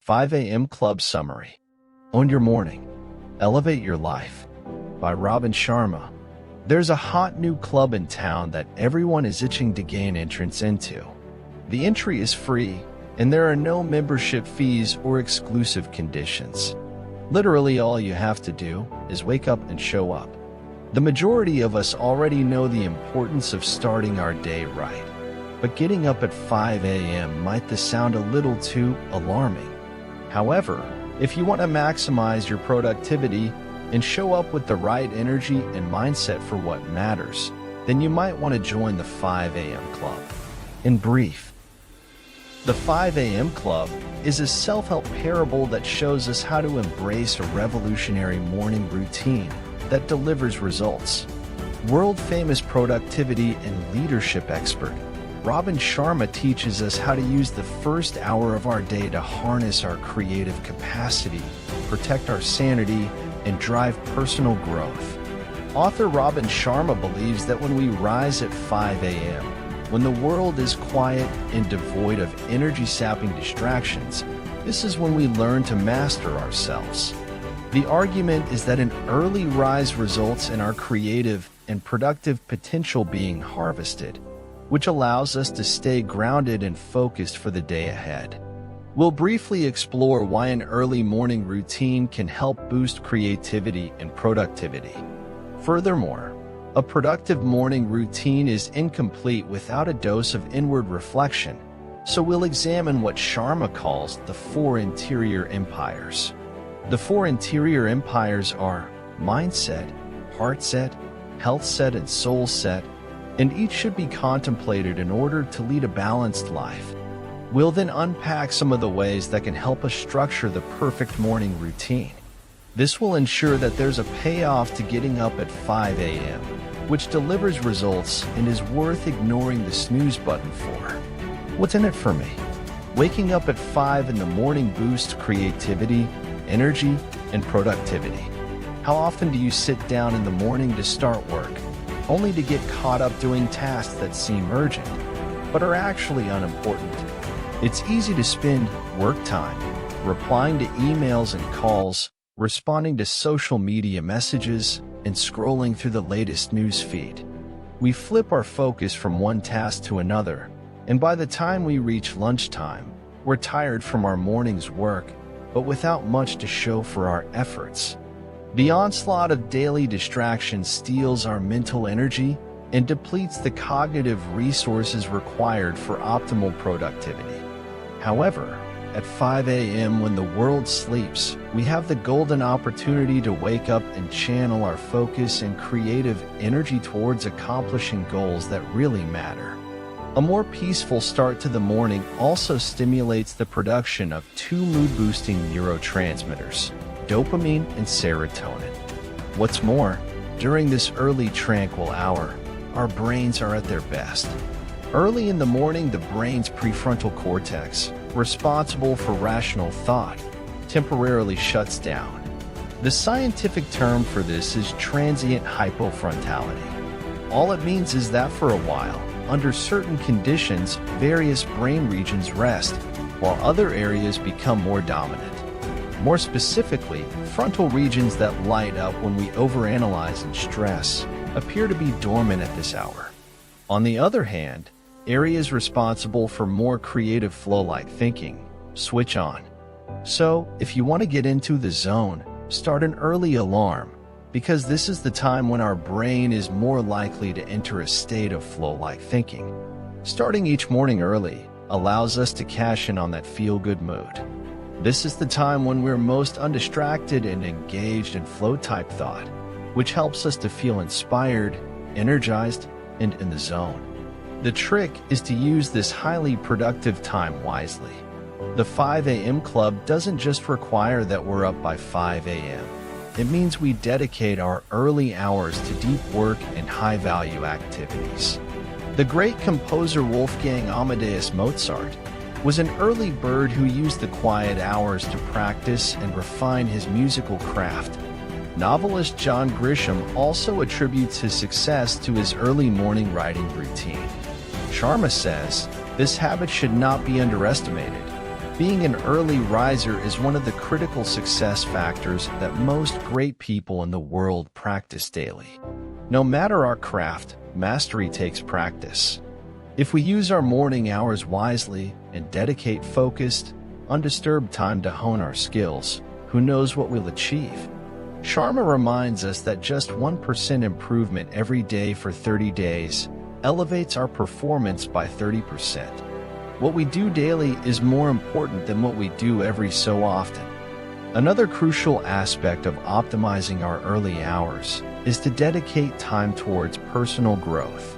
5 a.m. Club Summary. Own Your Morning. Elevate Your Life. By Sharma. There's a hot new club in town that everyone is itching to gain entrance into. The entry is free, and there are no membership fees or exclusive conditions. Literally all you have to do is wake up and show up. The majority of us already know the importance of starting our day right, but getting up at 5 a.m. might sound a little too alarming. However, if you want to maximize your productivity and show up with the right energy and mindset for what matters, then you might want to join the 5 a.m. Club. In brief, the 5 a.m. Club is a self-help parable that shows us how to embrace a revolutionary morning routine that delivers results. World-famous productivity and leadership expert Sharma teaches us how to use the first hour of our day to harness our creative capacity, protect our sanity, and drive personal growth. Author Sharma believes that when we rise at 5 a.m., when the world is quiet and devoid of energy-sapping distractions, this is when we learn to master ourselves. The argument is that an early rise results in our creative and productive potential being harvested, which allows us to stay grounded and focused for the day ahead. We'll briefly explore why an early morning routine can help boost creativity and productivity. Furthermore, a productive morning routine is incomplete without a dose of inward reflection, so we'll examine what Sharma calls the 4 interior empires. The 4 interior empires are mindset, heart set, health set, and soul set, and each should be contemplated in order to lead a balanced life. We'll then unpack some of the ways that can help us structure the perfect morning routine. This will ensure that there's a payoff to getting up at 5 a.m., which delivers results and is worth ignoring the snooze button for. What's in it for me? Waking up at 5 in the morning boosts creativity, energy, and productivity. How often do you sit down in the morning to start work, only to get caught up doing tasks that seem urgent, but are actually unimportant? It's easy to spend work time replying to emails and calls, responding to social media messages, and scrolling through the latest news feed. We flip our focus from one task to another, and by the time we reach lunchtime, we're tired from our morning's work, but without much to show for our efforts. The onslaught of daily distractions steals our mental energy and depletes the cognitive resources required for optimal productivity. However, at 5 a.m. when the world sleeps, we have the golden opportunity to wake up and channel our focus and creative energy towards accomplishing goals that really matter. A more peaceful start to the morning also stimulates the production of 2 mood-boosting neurotransmitters, dopamine and serotonin. What's more, during this early tranquil hour, our brains are at their best. Early in the morning, the brain's prefrontal cortex, responsible for rational thought, temporarily shuts down. The scientific term for this is transient hypofrontality. All it means is that for a while, under certain conditions, various brain regions rest, while other areas become more dominant. More specifically, frontal regions that light up when we overanalyze and stress appear to be dormant at this hour. On the other hand, areas responsible for more creative flow-like thinking switch on. So, if you want to get into the zone, start an early alarm, because this is the time when our brain is more likely to enter a state of flow-like thinking. Starting each morning early allows us to cash in on that feel-good mood. This is the time when we're most undistracted and engaged in flow-type thought, which helps us to feel inspired, energized, and in the zone. The trick is to use this highly productive time wisely. The 5 a.m. Club doesn't just require that we're up by 5 a.m. It means we dedicate our early hours to deep work and high-value activities. The great composer Wolfgang Amadeus Mozart was an early bird who used the quiet hours to practice and refine his musical craft. Novelist John Grisham also attributes his success to his early morning writing routine. Sharma says, this habit should not be underestimated. Being an early riser is one of the critical success factors that most great people in the world practice daily. No matter our craft, mastery takes practice. If we use our morning hours wisely and dedicate focused, undisturbed time to hone our skills, who knows what we'll achieve? Sharma reminds us that just 1% improvement every day for 30 days elevates our performance by 30%. What we do daily is more important than what we do every so often. Another crucial aspect of optimizing our early hours is to dedicate time towards personal growth.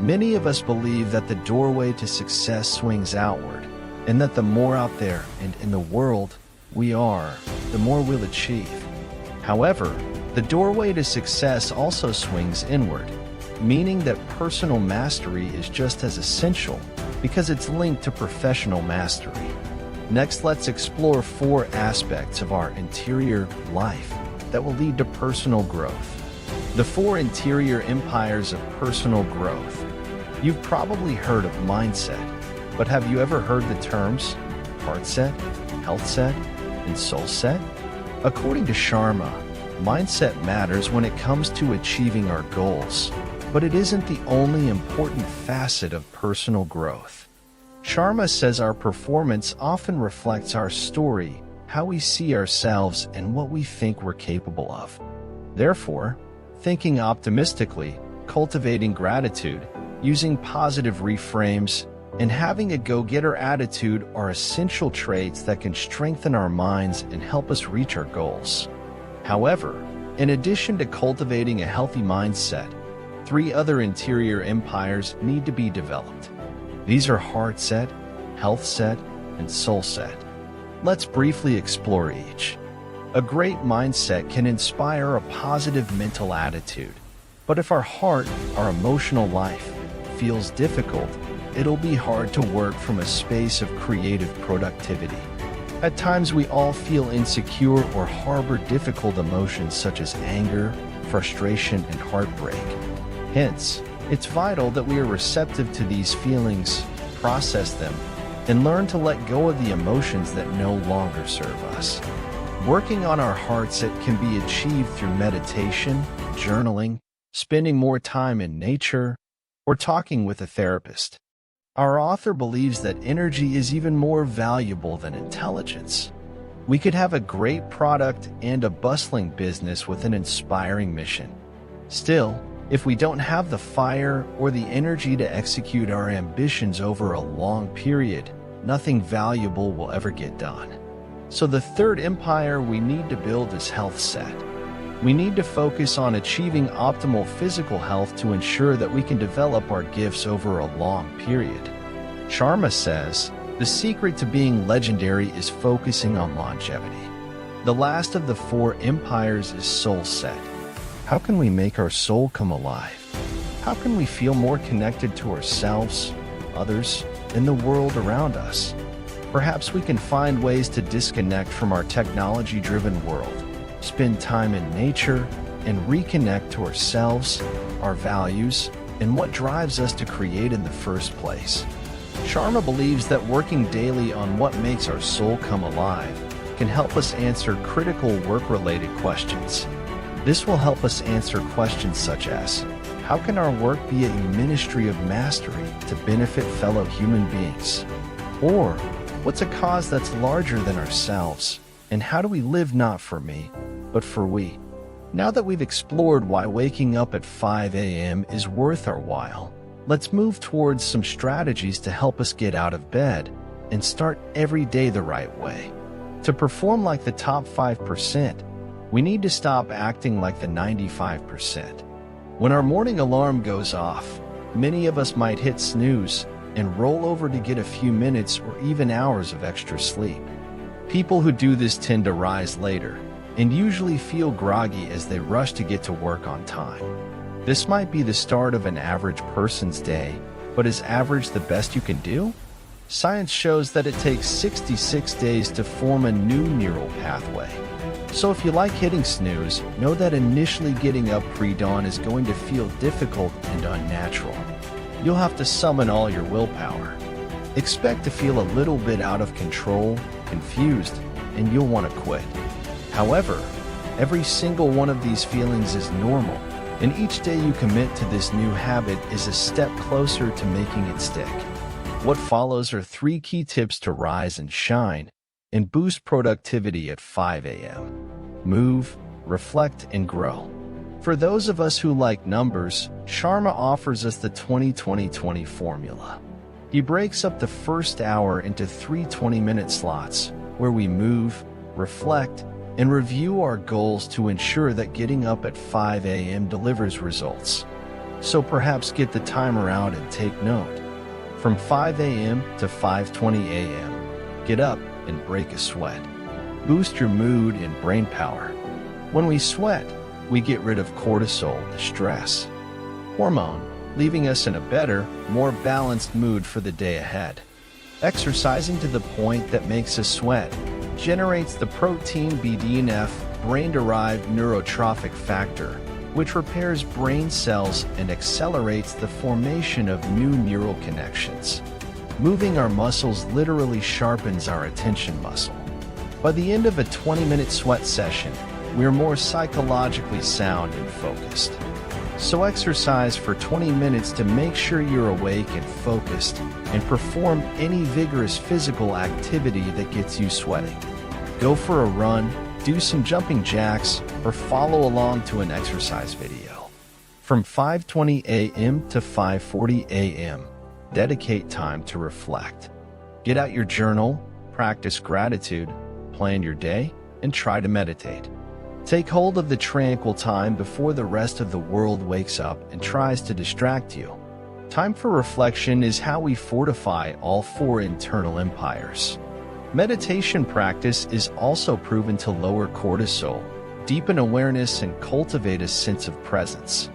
Many of us believe that the doorway to success swings outward, and that the more out there and in the world we are, the more we'll achieve. However, the doorway to success also swings inward, meaning that personal mastery is just as essential because it's linked to professional mastery. Next, let's explore 4 aspects of our interior life that will lead to personal growth. The 4 interior empires of personal growth. You've probably heard of mindset, but have you ever heard the terms heart set, health set, and soul set? According to Sharma, mindset matters when it comes to achieving our goals, but it isn't the only important facet of personal growth. Sharma says our performance often reflects our story, how we see ourselves, and what we think we're capable of. Therefore, thinking optimistically, cultivating gratitude, using positive reframes, and having a go-getter attitude are essential traits that can strengthen our minds and help us reach our goals. However, in addition to cultivating a healthy mindset, 3 other interior empires need to be developed. These are heart set, health set, and soul set. Let's briefly explore each. A great mindset can inspire a positive mental attitude, but if our heart, our emotional life, feels difficult, it'll be hard to work from a space of creative productivity. At times we all feel insecure or harbor difficult emotions such as anger, frustration, and heartbreak. Hence, it's vital that we are receptive to these feelings, process them, and learn to let go of the emotions that no longer serve us. Working on our heart set can be achieved through meditation, journaling, spending more time in nature, or talking with a therapist. Our author believes that energy is even more valuable than intelligence. We could have a great product and a bustling business with an inspiring mission. Still, if we don't have the fire or the energy to execute our ambitions over a long period, nothing valuable will ever get done. So the 3rd empire we need to build is health set. We need to focus on achieving optimal physical health to ensure that we can develop our gifts over a long period. Sharma says, the secret to being legendary is focusing on longevity. The last of the 4 empires is soul set. How can we make our soul come alive? How can we feel more connected to ourselves, others, and the world around us? Perhaps we can find ways to disconnect from our technology-driven world, spend time in nature, and reconnect to ourselves, our values, and what drives us to create in the first place. Sharma believes that working daily on what makes our soul come alive can help us answer critical work-related questions. This will help us answer questions such as, how can our work be a ministry of mastery to benefit fellow human beings? Or, what's a cause that's larger than ourselves? And how do we live not for me, but for we? Now that we've explored why waking up at 5 a.m. is worth our while, let's move towards some strategies to help us get out of bed and start every day the right way. To perform like the top 5%, we need to stop acting like the 95%. When our morning alarm goes off, many of us might hit snooze and roll over to get a few minutes or even hours of extra sleep. People who do this tend to rise later and usually feel groggy as they rush to get to work on time. This might be the start of an average person's day, but is average the best you can do? Science shows that it takes 66 days to form a new neural pathway. So if you like hitting snooze, know that initially getting up pre-dawn is going to feel difficult and unnatural. You'll have to summon all your willpower. Expect to feel a little bit out of control, confused, and you'll want to quit. However, every single one of these feelings is normal, and each day you commit to this new habit is a step closer to making it stick. What follows are 3 key tips to rise and shine and boost productivity at 5 a.m. Move, reflect, and grow. For those of us who like numbers, Sharma offers us the 20-20-20 formula. He breaks up the first hour into 3 20-minute slots, where we move, reflect, and review our goals to ensure that getting up at 5 a.m. delivers results. So perhaps get the timer out and take note. From 5 a.m. to 5:20 a.m., get up and break a sweat. Boost your mood and brain power. When we sweat, we get rid of cortisol, the stress hormone, leaving us in a better, more balanced mood for the day ahead. Exercising to the point that makes us sweat generates the protein BDNF, brain-derived neurotrophic factor, which repairs brain cells and accelerates the formation of new neural connections. Moving our muscles literally sharpens our attention muscle. By the end of a 20-minute sweat session, we're more psychologically sound and focused. So exercise for 20 minutes to make sure you're awake and focused, and perform any vigorous physical activity that gets you sweating. Go for a run, do some jumping jacks, or follow along to an exercise video. From 5:20 a.m. to 5:40 a.m., dedicate time to reflect. Get out your journal, practice gratitude, plan your day, and try to meditate. Take hold of the tranquil time before the rest of the world wakes up and tries to distract you. Time for reflection is how we fortify all 4 internal empires. Meditation practice is also proven to lower cortisol, deepen awareness, and cultivate a sense of presence.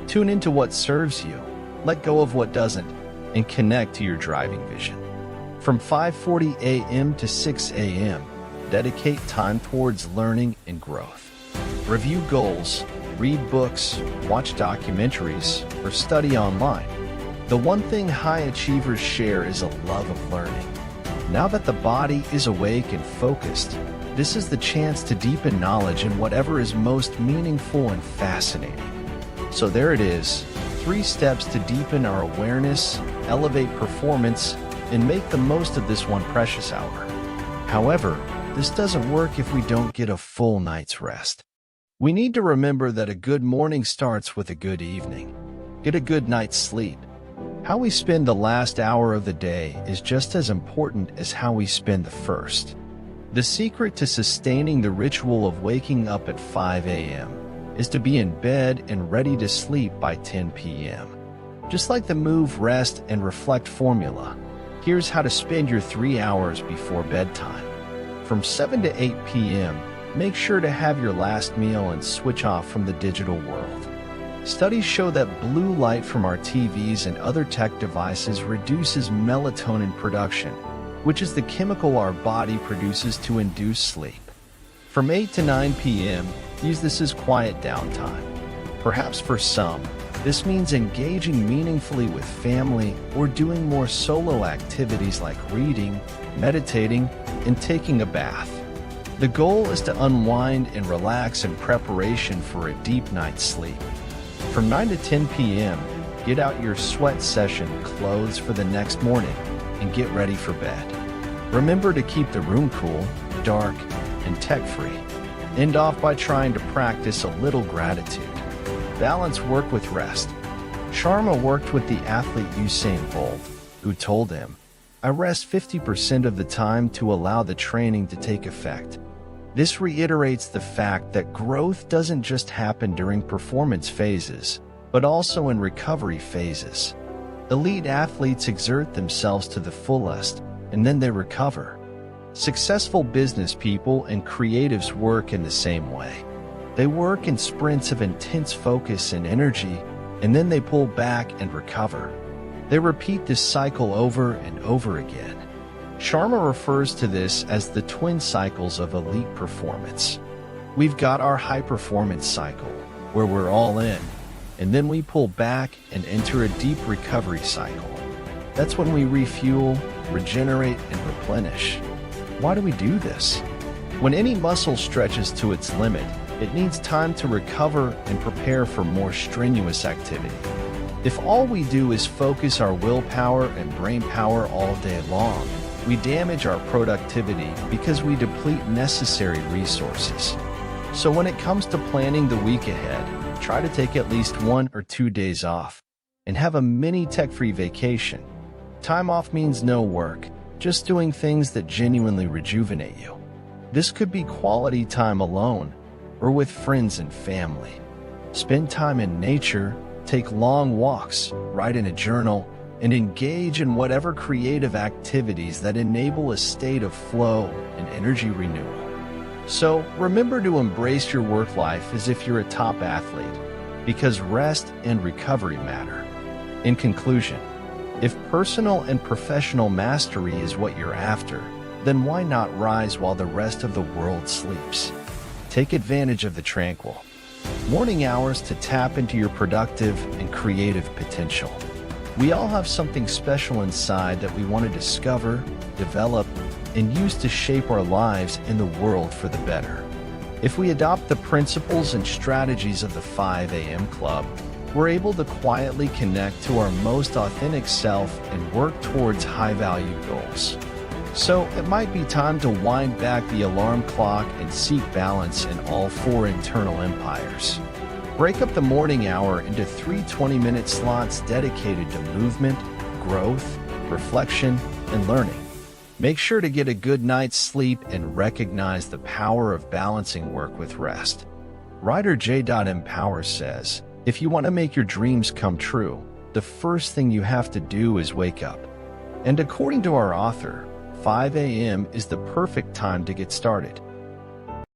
Tune into what serves you, let go of what doesn't, and connect to your driving vision. From 5:40 a.m. to 6 a.m., dedicate time towards learning and growth. Review goals, read books, watch documentaries, or study online. The one thing high achievers share is a love of learning. Now that the body is awake and focused, this is the chance to deepen knowledge in whatever is most meaningful and fascinating. So there it is, 3 steps to deepen our awareness, elevate performance, and make the most of this one precious hour. However, this doesn't work if we don't get a full night's rest. We need to remember that a good morning starts with a good evening. Get a good night's sleep. How we spend the last hour of the day is just as important as how we spend the first. The secret to sustaining the ritual of waking up at 5 a.m. is to be in bed and ready to sleep by 10 p.m. Just like the move, rest, and reflect formula, here's how to spend your 3 hours before bedtime. From 7 to 8 p.m., make sure to have your last meal and switch off from the digital world. Studies show that blue light from our TVs and other tech devices reduces melatonin production, which is the chemical our body produces to induce sleep. From 8 to 9 p.m., use this as quiet downtime. Perhaps for some, this means engaging meaningfully with family or doing more solo activities like reading, meditating, and taking a bath. The goal is to unwind and relax in preparation for a deep night's sleep. From 9 to 10 p.m., get out your sweat session clothes for the next morning and get ready for bed. Remember to keep the room cool, dark, and tech-free. End off by trying to practice a little gratitude. Balance work with rest. Sharma worked with the athlete Usain Bolt, who told him, "I rest 50% of the time to allow the training to take effect." This reiterates the fact that growth doesn't just happen during performance phases, but also in recovery phases. Elite athletes exert themselves to the fullest, and then they recover. Successful business people and creatives work in the same way. They work in sprints of intense focus and energy, and then they pull back and recover. They repeat this cycle over and over again. Sharma refers to this as the twin cycles of elite performance. We've got our high-performance cycle, where we're all in, and then we pull back and enter a deep recovery cycle. That's when we refuel, regenerate, and replenish. Why do we do this? When any muscle stretches to its limit, it needs time to recover and prepare for more strenuous activity. If all we do is focus our willpower and brain power all day long, we damage our productivity because we deplete necessary resources. So when it comes to planning the week ahead, try to take at least 1 or 2 days off and have a mini tech-free vacation. Time off means no work, just doing things that genuinely rejuvenate you. This could be quality time alone or with friends and family. Spend time in nature, take long walks, write in a journal, and engage in whatever creative activities that enable a state of flow and energy renewal. So remember to embrace your work life as if you're a top athlete, because rest and recovery matter. In conclusion, if personal and professional mastery is what you're after, then why not rise while the rest of the world sleeps? Take advantage of the tranquil morning hours to tap into your productive and creative potential. We all have something special inside that we want to discover, develop, and use to shape our lives and the world for the better. If we adopt the principles and strategies of the 5 a.m. Club, we're able to quietly connect to our most authentic self and work towards high-value goals. So it might be time to wind back the alarm clock and seek balance in all 4 internal empires. Break up the morning hour into 3 20-minute slots dedicated to movement, growth, reflection, and learning. Make sure to get a good night's sleep and recognize the power of balancing work with rest. Writer J.Empower says, if you want to make your dreams come true, the first thing you have to do is wake up. And according to our author, 5 a.m. is the perfect time to get started.